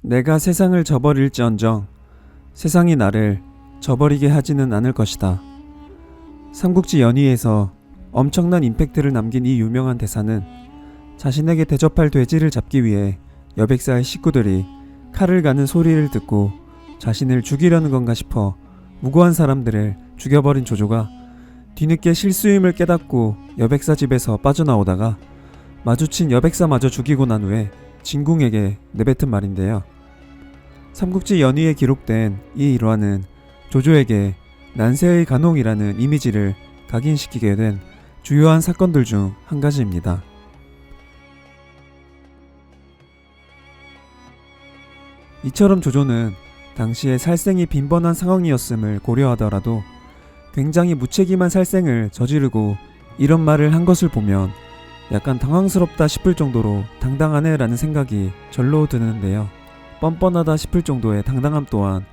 내가 세상을 저버릴지언정 세상이 나를 저버리게 하지는 않을 것이다. 삼국지 연의에서 엄청난 임팩트를 남긴 이 유명한 대사는 자신에게 대접할 돼지를 잡기 위해 여백사의 식구들이 칼을 가는 소리를 듣고 자신을 죽이려는 건가 싶어 무고한 사람들을 죽여버린 조조가 뒤늦게 실수임을 깨닫고 여백사 집에서 빠져나오다가 마주친 여백사마저 죽이고 난 후에 진궁에게 내뱉은 말인데요. 삼국지 연의에 기록된 이 일화는 조조에게 난세의 간홍이라는 이미지를 각인시키게 된 주요한 사건들 중 한 가지입니다. 이처럼 조조는 당시에 살생이 빈번한 상황이었음을 고려하더라도 굉장히 무책임한 살생을 저지르고 이런 말을 한 것을 보면 약간 당황스럽다 싶을 정도로 당당하네 라는 생각이 절로 드는데요. 뻔뻔하다 싶을 정도의 당당함 또한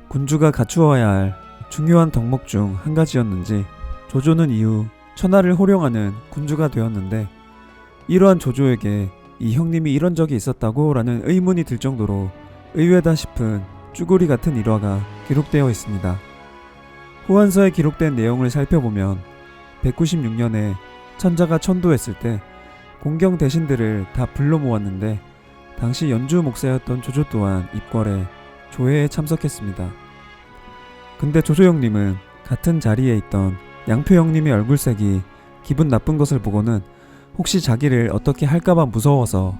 군주가 갖추어야 할 중요한 덕목 중 한 가지였는지 조조는 이후 천하를 호령하는 군주가 되었는데, 이러한 조조에게 이 형님이 이런 적이 있었다고 라는 의문이 들 정도로 의외다 싶은 쭈구리 같은 일화가 기록되어 있습니다. 후한서에 기록된 내용을 살펴보면 196년에 천자가 천도했을 때 공경 대신들을 다 불러 모았는데 당시 연주 목사였던 조조 또한 입궐에 조회에 참석했습니다. 근데 조조 형님은 같은 자리에 있던 양표 형님의 얼굴색이 기분 나쁜 것을 보고는 혹시 자기를 어떻게 할까봐 무서워서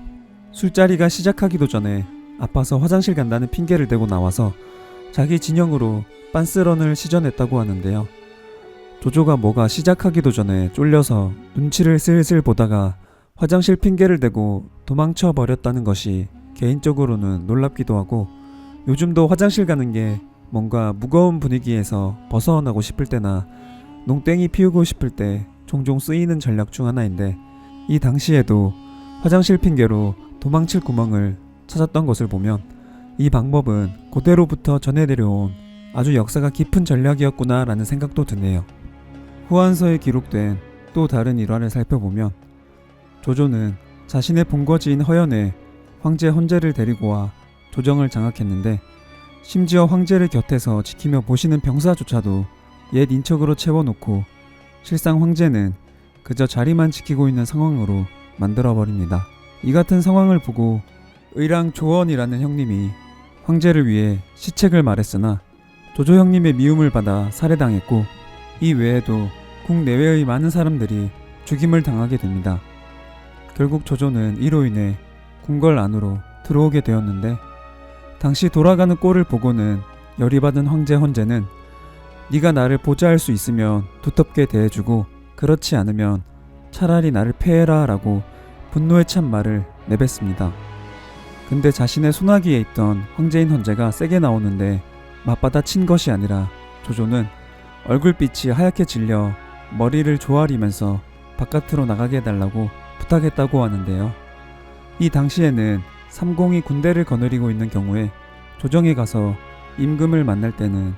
술자리가 시작하기도 전에 아파서 화장실 간다는 핑계를 대고 나와서 자기 진영으로 빤스런을 시전했다고 하는데요. 조조가 뭐가 시작하기도 전에 쫄려서 눈치를 슬슬 보다가 화장실 핑계를 대고 도망쳐 버렸다는 것이 개인적으로는 놀랍기도 하고, 요즘도 화장실 가는 게 뭔가 무거운 분위기에서 벗어나고 싶을 때나 농땡이 피우고 싶을 때 종종 쓰이는 전략 중 하나인데, 이 당시에도 화장실 핑계로 도망칠 구멍을 찾았던 것을 보면 이 방법은 고대로부터 전해 내려온 아주 역사가 깊은 전략이었구나 라는 생각도 드네요. 후한서에 기록된 또 다른 일화를 살펴보면 조조는 자신의 본거지인 허연에 황제 헌제를 데리고 와 조정을 장악했는데, 심지어 황제를 곁에서 지키며 보시는 병사조차도 옛 인척으로 채워놓고 실상 황제는 그저 자리만 지키고 있는 상황으로 만들어버립니다. 이 같은 상황을 보고 의랑 조원이라는 형님이 황제를 위해 시책을 말했으나 조조 형님의 미움을 받아 살해당했고, 이 외에도 국내외의 많은 사람들이 죽임을 당하게 됩니다. 결국 조조는 이로 인해 궁궐 안으로 들어오게 되었는데, 당시 돌아가는 꼴을 보고는 열이 받은 황제 헌제는 네가 나를 보좌할 수 있으면 두텁게 대해주고 그렇지 않으면 차라리 나를 폐해라 라고 분노에 찬 말을 내뱉습니다. 근데 자신의 손아귀에 있던 황제인 헌제가 세게 나오는데 맞받아 친 것이 아니라 조조는 얼굴빛이 하얗게 질려 머리를 조아리면서 바깥으로 나가게 해달라고 부탁했다고 하는데요. 이 당시에는 삼공이 군대를 거느리고 있는 경우에 조정에 가서 임금을 만날 때는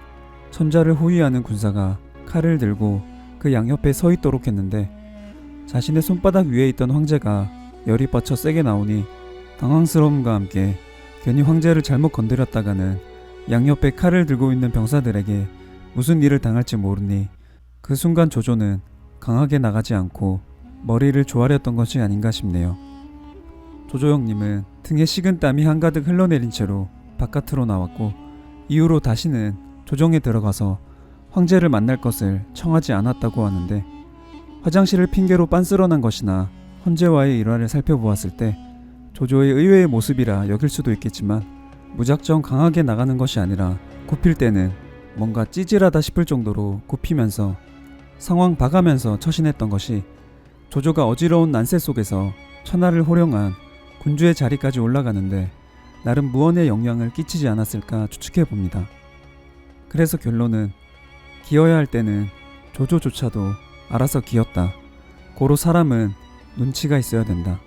천자를 호위하는 군사가 칼을 들고 그 양옆에 서 있도록 했는데, 자신의 손바닥 위에 있던 황제가 열이 뻗쳐 세게 나오니 당황스러움과 함께 괜히 황제를 잘못 건드렸다가는 양옆에 칼을 들고 있는 병사들에게 무슨 일을 당할지 모르니 그 순간 조조는 강하게 나가지 않고 머리를 조아렸던 것이 아닌가 싶네요. 조조 형님은 등에 식은 땀이 한가득 흘러내린 채로 바깥으로 나왔고, 이후로 다시는 조정에 들어가서 황제를 만날 것을 청하지 않았다고 하는데, 화장실을 핑계로 빤스런한 것이나 헌제와의 일화를 살펴보았을 때 조조의 의외의 모습이라 여길 수도 있겠지만, 무작정 강하게 나가는 것이 아니라 굽힐 때는 뭔가 찌질하다 싶을 정도로 굽히면서 상황 봐가면서 처신했던 것이 조조가 어지러운 난세 속에서 천하를 호령한 군주의 자리까지 올라가는데 나름 무언의 영향을 끼치지 않았을까 추측해봅니다. 그래서 결론은 기어야 할 때는 조조조차도 알아서 기었다. 고로 사람은 눈치가 있어야 된다.